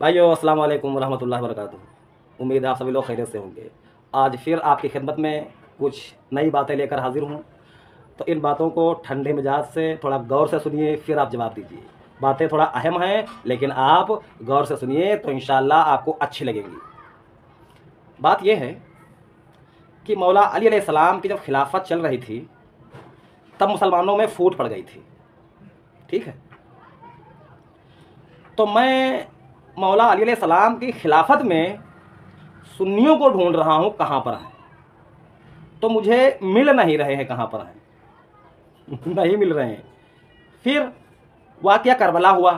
भाइयों अस्सलाम वालेकुम रहमतुल्लाहि व बरकातुहू। उम्मीद है आप सभी लोग खैरियत से होंगे। आज फिर आपकी खिदमत में कुछ नई बातें लेकर हाजिर हूँ। तो इन बातों को ठंडे मिजाज से थोड़ा गौर से सुनिए, फिर आप जवाब दीजिए। बातें थोड़ा अहम हैं, लेकिन आप गौर से सुनिए तो इंशाअल्लाह आपको अच्छी लगेंगी। बात यह है कि मौला अली अलैहिस्सलाम की जब खिलाफत चल रही थी तब मुसलमानों में फूट पड़ गई थी। ठीक है, तो मैं मौला अली अलैहिस्सलाम की खिलाफत में सुन्नियों को ढूंढ रहा हूँ कहाँ पर हैं, तो मुझे मिल नहीं रहे हैं। कहाँ पर हैं नहीं मिल रहे हैं। फिर वाक़या करबला हुआ।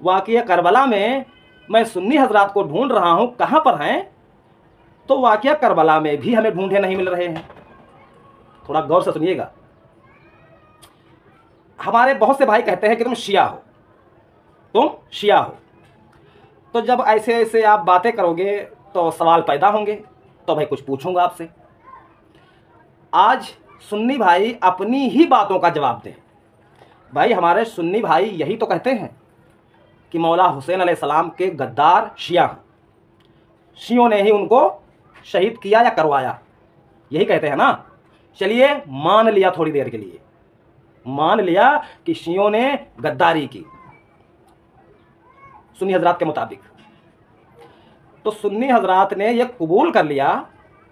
वाक़या करबला में मैं सुन्नी हजरात को ढूंढ रहा हूँ कहाँ पर हैं, तो वाक़या करबला में भी हमें ढूंढे नहीं मिल रहे हैं। थोड़ा गौर से सुनिएगा। हमारे बहुत से भाई कहते हैं कि तुम शिया हो, तुम शिया हो। तो जब ऐसे ऐसे आप बातें करोगे तो सवाल पैदा होंगे, तो भाई कुछ पूछूंगा आपसे। आज सुन्नी भाई अपनी ही बातों का जवाब दें। भाई हमारे सुन्नी भाई यही तो कहते हैं कि मौला हुसैन अलैहिस्सलाम के गद्दार शिया हैं, शियों ने ही उनको शहीद किया या करवाया, यही कहते हैं ना। चलिए मान लिया, थोड़ी देर के लिए मान लिया कि शियों ने गद्दारी की सुन्नी हजरात के मुताबिक। तो सुन्नी हजरात ने यह कबूल कर लिया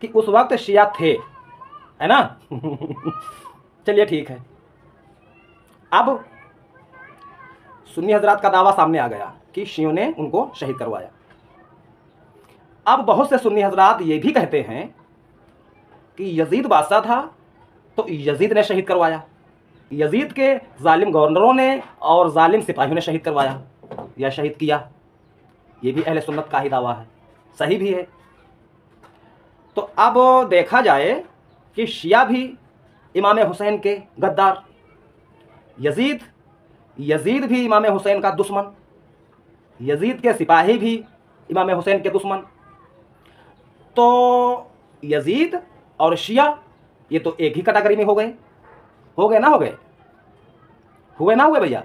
कि उस वक्त शिया थे, है ना चलिए ठीक है। अब सुन्नी हजरात का दावा सामने आ गया कि शियों ने उनको शहीद करवाया। अब बहुत से सुन्नी हजरात ये भी कहते हैं कि यजीद बादशाह था तो यजीद ने शहीद करवाया, यजीद के जालिम गवर्नरों ने और जालिम सिपाहियों ने शहीद करवाया या शहीद किया। ये भी अहले सुन्नत का ही दावा है, सही भी है। तो अब देखा जाए कि शिया भी इमाम हुसैन के गद्दार, यजीद भी इमाम हुसैन का दुश्मन, यजीद के सिपाही भी इमाम हुसैन के दुश्मन। तो यजीद और शिया ये तो एक ही कैटेगरी में हो गए ना, हुए ना हुए भैया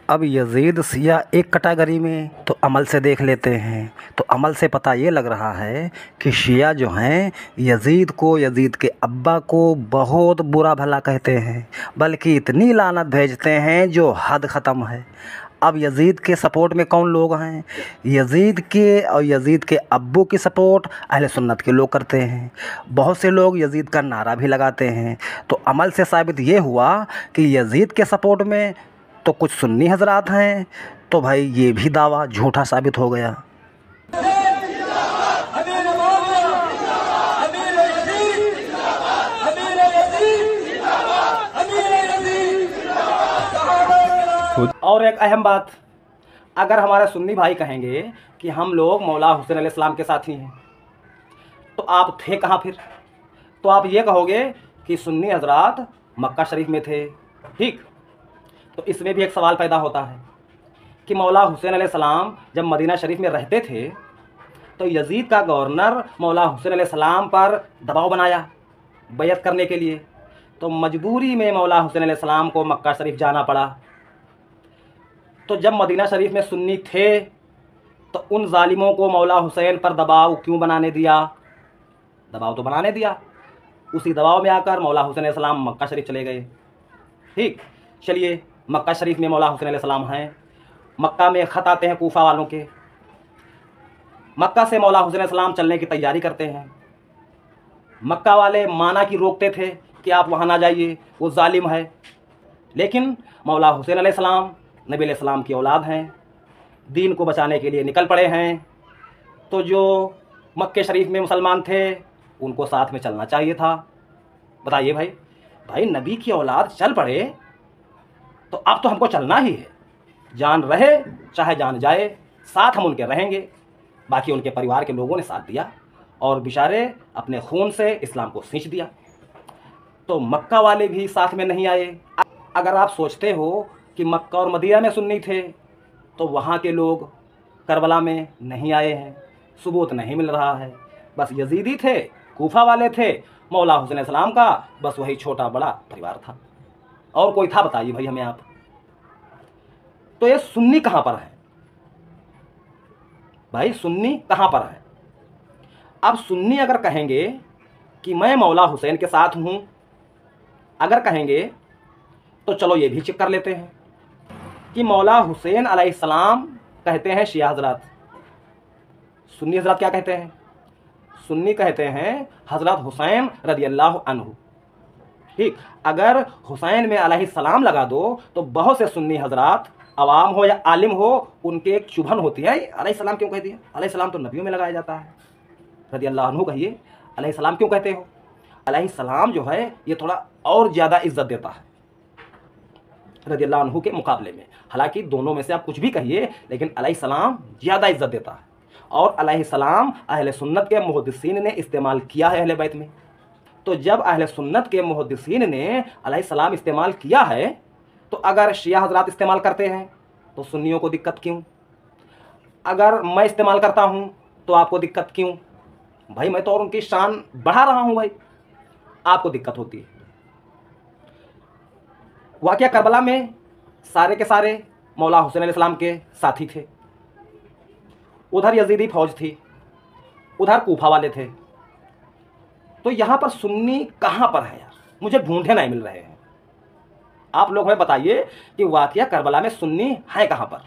अब यजीद सिया एक कैटेगरी में, तो अमल से देख लेते हैं। तो अमल से पता ये लग रहा है कि शिया जो हैं यजीद को, यजीद के अब्बा को बहुत बुरा भला कहते हैं, बल्कि इतनी लानत भेजते हैं जो हद ख़त्म है। अब यजीद के सपोर्ट में कौन लोग हैं? यजीद के और यजीद के अब्बू की सपोर्ट अहले सुन्नत के लोग करते हैं। बहुत से लोग यजीद का नारा भी लगाते हैं। तो अमल से साबित ये हुआ कि यजीद के सपोर्ट में तो कुछ सुन्नी हजरात हैं, तो भाई ये भी दावा झूठा साबित हो गया। और एक अहम बात, अगर हमारे सुन्नी भाई कहेंगे कि हम लोग मौला हुसैन अलैहिस्सलाम के साथी हैं, तो आप थे कहाँ फिर? तो आप ये कहोगे कि सुन्नी हजरात मक्का शरीफ में थे। ठीक, तो इसमें भी एक सवाल पैदा होता है कि मौला हुसैन अलैहिस्सलाम जब मदीना शरीफ में रहते थे तो यजीद का गवर्नर मौला हुसैन अलैहिस्सलाम पर दबाव बनाया बैयत करने के लिए, तो मजबूरी में मौला हुसैन अलैहिस्सलाम को मक्का शरीफ जाना पड़ा। तो जब मदीना शरीफ में सुन्नी थे तो उन जालिमों को मौला हुसैन पर दबाव क्यों बनाने दिया? दबाव तो बनाने दिया, उसी दबाव में आकर मौला हुसैन अलैहिस्सलाम मक्का शरीफ चले गए। ठीक, चलिए मक्का शरीफ में मौला हुसैन अलैहिस्सलाम हैं। मक्का में ख़त आते हैं कूफा वालों के, मक्का से मौला हुसैन अलैहिस्सलाम चलने की तैयारी करते हैं। मक्का वाले माना कि रोकते थे कि आप वहाँ ना जाइए, वो जालिम है। लेकिन मौला हुसैन अलैहिस्सलाम नबी अलैहिस्सलाम की औलाद हैं, दीन को बचाने के लिए निकल पड़े हैं। तो जो मक्के शरीफ में मुसलमान थे उनको साथ में चलना चाहिए था। बताइए भाई नबी की औलाद चल पड़े तो अब तो हमको चलना ही है, जान रहे चाहे जान जाए, साथ हम उनके रहेंगे। बाकी उनके परिवार के लोगों ने साथ दिया और बेचारे अपने खून से इस्लाम को सींच दिया, तो मक्का वाले भी साथ में नहीं आए। अगर आप सोचते हो कि मक्का और मदीना में सुन्नी थे तो वहाँ के लोग करबला में नहीं आए हैं, सबूत नहीं मिल रहा है। बस यजीदी थे, कूफा वाले थे, मौला हुसैन अलैहिस्सलाम का बस वही छोटा बड़ा परिवार था, और कोई था बताइए भाई हमें आप। तो ये सुन्नी कहाँ पर है? भाई सुन्नी कहाँ पर है? अब सुन्नी अगर कहेंगे कि मैं मौला हुसैन के साथ हूँ, अगर कहेंगे तो चलो ये भी चेक कर लेते हैं कि मौला हुसैन अलैहिस्सलाम कहते हैं शिया हजरात, सुन्नी हजरात क्या कहते हैं? सुन्नी कहते हैं हजरत हुसैन रदियल्लाहु अन्हु। ठीक, अगर हुसैन में अलैहिस्सलाम लगा दो तो बहुत से सुन्नी हजरात, अवाम हो या आलिम हो, उनके एक चुभन होती है, अलैहिस्सलाम क्यों कह दिया? अलैहिस्सलाम तो नबियों में लगाया जाता है, रदियल्लाहु अन्हु कहिए, अलैहिस्सलाम क्यों कहते हो? अलैहिस्सलाम जो है ये थोड़ा और ज़्यादा इज्जत देता है रदियल्लाहु अन्हु के मुकाबले में। हालांकि दोनों में से आप कुछ भी कहिए, लेकिन अलैहिस्सलाम ज़्यादा इज्जत देता है। और अलैहिस्सलाम अहले सुन्नत के मुहद्दिसीन ने इस्तेमाल किया है अहले बैत में। तो जब अहले सुन्नत के मुहद्दिसीन ने अलैहिस्सलाम इस्तेमाल किया है, तो अगर शिया हजरात इस्तेमाल करते हैं तो सुन्नियों को दिक्कत क्यों? अगर मैं इस्तेमाल करता हूं तो आपको दिक्कत क्यों? भाई मैं तो और उनकी शान बढ़ा रहा हूं, भाई आपको दिक्कत होती है। वाक़या करबला में सारे के सारे मौला हुसैन अलैहिस्सलाम के साथी थे। उधर यजीदी फौज थी, उधर कूफा वाले थे। तो यहाँ पर सुन्नी कहाँ पर है यार? मुझे ढूंढे नहीं मिल रहे हैं। आप लोग हमें बताइए कि वाक़या करबला में सुन्नी है कहाँ पर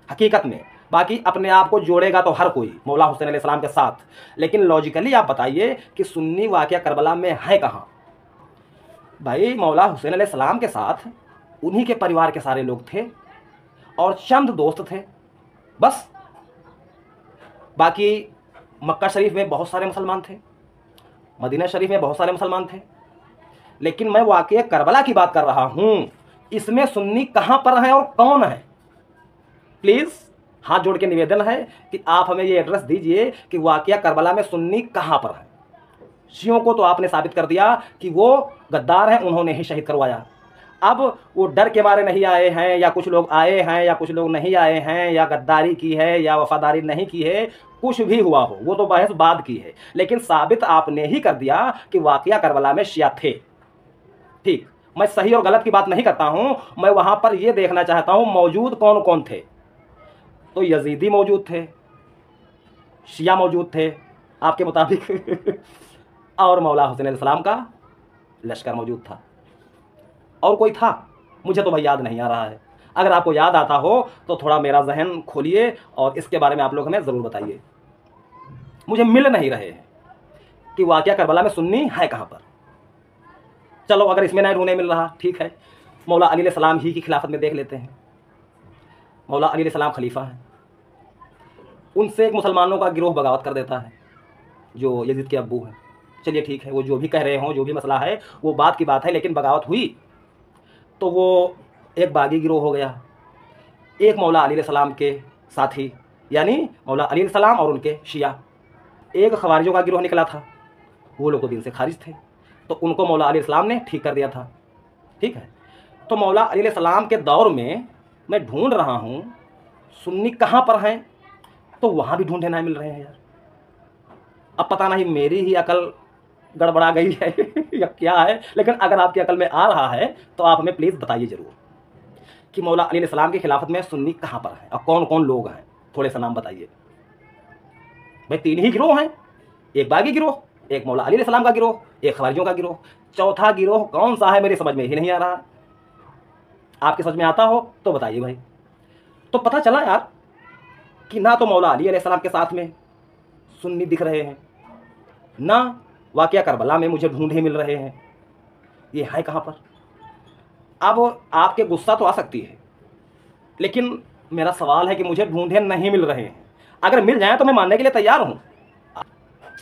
हकीकत में। बाकी अपने आप को जोड़ेगा तो हर कोई मौला हुसैन अलैहिस्सलाम के साथ, लेकिन लॉजिकली आप बताइए कि सुन्नी वाक़या करबला में है कहाँ? भाई मौला हुसैन अलैहिस्सलाम के साथ उन्हीं के परिवार के सारे लोग थे और चंद दोस्त थे बस। बाकी मक्का शरीफ में बहुत सारे मुसलमान थे, मदीना शरीफ में बहुत सारे मुसलमान थे, लेकिन मैं वाक़या करबला की बात कर रहा हूँ। इसमें सुन्नी कहाँ पर है और कौन है? प्लीज़ हाथ जोड़ के निवेदन है कि आप हमें ये एड्रेस दीजिए कि वाक़या करबला में सुन्नी कहाँ पर है। शियों को तो आपने साबित कर दिया कि वो गद्दार हैं, उन्होंने ही शहीद करवाया। अब वो डर के मारे नहीं आए हैं, या कुछ लोग आए हैं या कुछ लोग नहीं आए हैं, या गद्दारी की है या वफादारी नहीं की है, कुछ भी हुआ हो वो तो बहस बाद की है, लेकिन साबित आपने ही कर दिया कि वाक़या करबला में शिया थे। ठीक, मैं सही और गलत की बात नहीं करता हूं, मैं वहां पर यह देखना चाहता हूं मौजूद कौन कौन थे। तो यजीदी मौजूद थे, शिया मौजूद थे आपके मुताबिक और मौला हुसैन अलैहिस्सलाम का लश्कर मौजूद था। और कोई था? मुझे तो भाई याद नहीं आ रहा है। अगर आपको याद आता हो तो थोड़ा मेरा जहन खोलिए और इसके बारे में आप लोग हमें ज़रूर बताइए। मुझे मिल नहीं रहे हैं कि वाक़या करबला में सुन्नी है कहाँ पर। चलो अगर इसमें नहीं ढूंढने मिल रहा, ठीक है, मौला अली अलैहिस्सलाम ही की खिलाफत में देख लेते हैं। मौला अली अलैहिस्सलाम खलीफा हैं, उनसे एक मुसलमानों का गिरोह बगावत कर देता है जो यजीद के अब्बू हैं। चलिए ठीक है, वो जो भी कह रहे हों, जो भी मसला है वो बात की बात है, लेकिन बगावत हुई तो वो एक बागी गिरोह हो गया। एक मौला अली अलैहिस्सलाम के साथी यानी मौला अली अलैहिस्सलाम और उनके शिया, एक खवारिजों का गिरोह निकला था। वो लोग तो दिन से खारिज थे, तो उनको मौला अली अलैहिस्सलाम ने ठीक कर दिया था। ठीक है, तो मौला अली अलैहिस्सलाम के दौर में मैं ढूंढ रहा हूँ सुन्नी कहाँ पर हैं, तो वहाँ भी ढूंढे नहीं मिल रहे हैं यार। अब पता नहीं मेरी ही अकल गड़बड़ा गई है या क्या है, लेकिन अगर आपकी अकल में आ रहा है तो आप हमें प्लीज़ बताइए ज़रूर कि मौला अली अलैहिस्सलाम की खिलाफत में सुन्नी कहाँ पर है और कौन कौन लोग हैं। थोड़े सा नाम बताइए भाई। 3 ही गिरोह हैं, एक बागी गिरोह, एक मौला अली अलैहिस्सलाम का गिरोह, एक खवारिजों का गिरोह। चौथा गिरोह कौन सा है मेरी समझ में ही नहीं आ रहा। आपकी समझ में आता हो तो बताइए भाई। तो पता चला यार कि ना तो मौला अली अलैहिस्सलाम के साथ में सुन्नी दिख रहे हैं, ना वाक़या करबला में मुझे ढूंढे मिल रहे हैं। ये है कहाँ पर? अब आपके गुस्सा तो आ सकती है, लेकिन मेरा सवाल है कि मुझे ढूंढे नहीं मिल रहे हैं। अगर मिल जाएं तो मैं मानने के लिए तैयार हूं।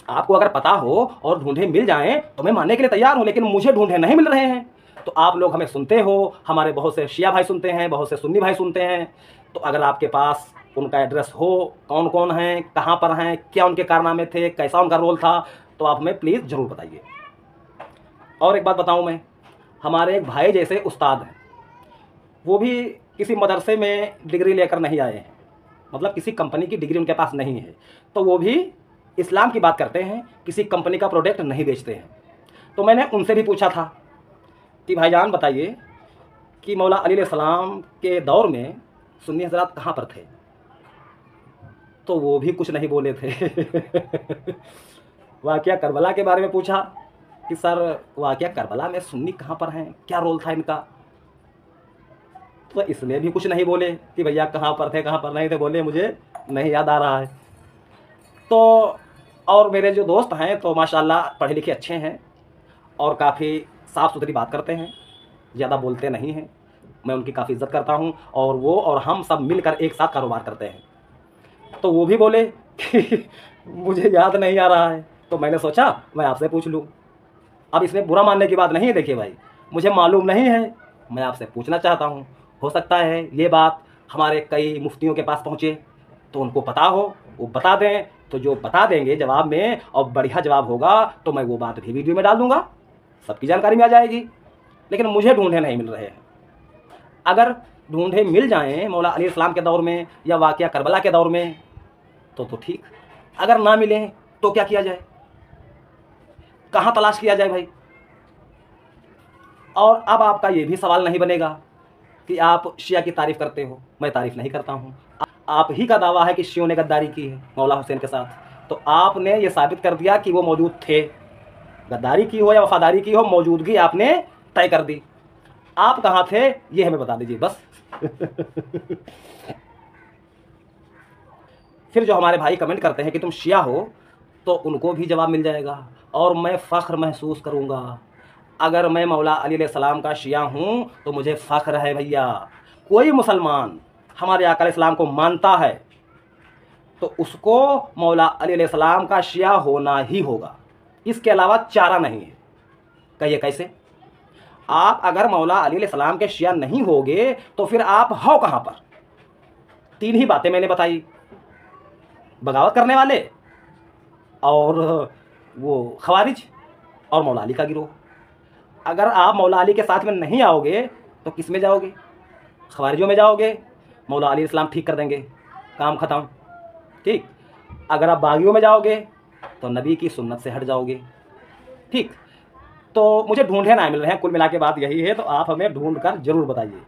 आपको अगर पता हो और ढूंढे मिल जाएं तो मैं मानने के लिए तैयार हूं, लेकिन मुझे ढूंढे नहीं मिल रहे हैं। तो आप लोग हमें सुनते हो, हमारे बहुत से शिया भाई सुनते हैं, बहुत से सुन्नी भाई सुनते हैं। तो अगर आपके पास उनका एड्रेस हो, कौन कौन हैं, कहाँ पर हैं, क्या उनके कारनामे थे, कैसा उनका रोल था, तो आप हमें प्लीज़ ज़रूर बताइए। और एक बात बताऊं मैं, हमारे एक भाई जैसे उस्ताद हैं, वो भी किसी मदरसे में डिग्री लेकर नहीं आए हैं, मतलब किसी कंपनी की डिग्री उनके पास नहीं है, तो वो भी इस्लाम की बात करते हैं, किसी कंपनी का प्रोडक्ट नहीं बेचते हैं। तो मैंने उनसे भी पूछा था कि भाईजान बताइए कि मौला अली अलैहिस्सलाम के दौर में सुन्नी हज़रात कहाँ पर थे। तो वो भी कुछ नहीं बोले थे। वाक़या करबला के बारे में पूछा कि सर वाक़या करबला में सुन्नी कहाँ पर हैं, क्या रोल था इनका, तो इसमें भी कुछ नहीं बोले कि भैया कहाँ पर थे कहाँ पर नहीं थे, बोले मुझे नहीं याद आ रहा है। तो और मेरे जो दोस्त हैं तो माशाल्लाह पढ़े लिखे अच्छे हैं और काफ़ी साफ़ सुथरी बात करते हैं, ज़्यादा बोलते नहीं हैं, मैं उनकी काफ़ी इज़्ज़त करता हूँ और वो और हम सब मिलकर एक साथ कारोबार करते हैं। तो वो भी बोले कि मुझे याद नहीं आ रहा है, तो मैंने सोचा मैं आपसे पूछ लूँ। अब इसमें बुरा मानने की बात नहीं है, देखिए भाई मुझे मालूम नहीं है, मैं आपसे पूछना चाहता हूँ, हो सकता है ये बात हमारे कई मुफ्तियों के पास पहुँचे तो उनको पता हो, वो बता दें, तो जो बता देंगे जवाब में और बढ़िया जवाब होगा तो मैं वो बात भी वीडियो में डाल दूँगा, सबकी जानकारी में आ जाएगी। लेकिन मुझे ढूंढे नहीं मिल रहे हैं। अगर ढूंढे मिल जाएं मौला अली इस्लाम के दौर में या वाक़या करबला के दौर में तो ठीक, अगर ना मिलें तो क्या किया जाए, कहाँ तलाश किया जाए भाई। और अब आपका ये भी सवाल नहीं बनेगा कि आप शिया की तारीफ़ करते हो, मैं तारीफ़ नहीं करता हूँ। आप ही का दावा है कि शियों ने गद्दारी की है मौला हुसैन के साथ, तो आपने ये साबित कर दिया कि वो मौजूद थे। गद्दारी की हो या वफादारी की हो, मौजूदगी आपने तय कर दी। आप कहाँ थे ये हमें बता दीजिए बस। फिर जो हमारे भाई कमेंट करते हैं कि तुम शिया हो, तो उनको भी जवाब मिल जाएगा और मैं फ़ख्र महसूस करूँगा। अगर मैं मौला अली अलैहिस्सलाम का शिया हूँ तो मुझे फ़ख्र है भैया। कोई मुसलमान हमारे आका अलैहिस्सलाम को मानता है तो उसको मौला अली अलैहिस्सलाम का शिया होना ही होगा, इसके अलावा चारा नहीं है। कहिए कैसे? आप अगर मौला अली अलैहिस्सलाम के शिया नहीं होगे तो फिर आप हो कहाँ पर? तीन ही बातें मैंने बताई, बगावत करने वाले और वो खवारिज और मौला अली का गिरोह। अगर आप मौला अली के साथ में नहीं आओगे तो किस में जाओगे? खवारिजों में जाओगे, मौला अली इस्लाम ठीक कर देंगे, काम ख़त्म। ठीक, अगर आप बागियों में जाओगे तो नबी की सुन्नत से हट जाओगे। ठीक, तो मुझे ढूंढे ना मिल रहे हैं, कुल मिला के बात यही है, तो आप हमें ढूंढ कर ज़रूर बताइए।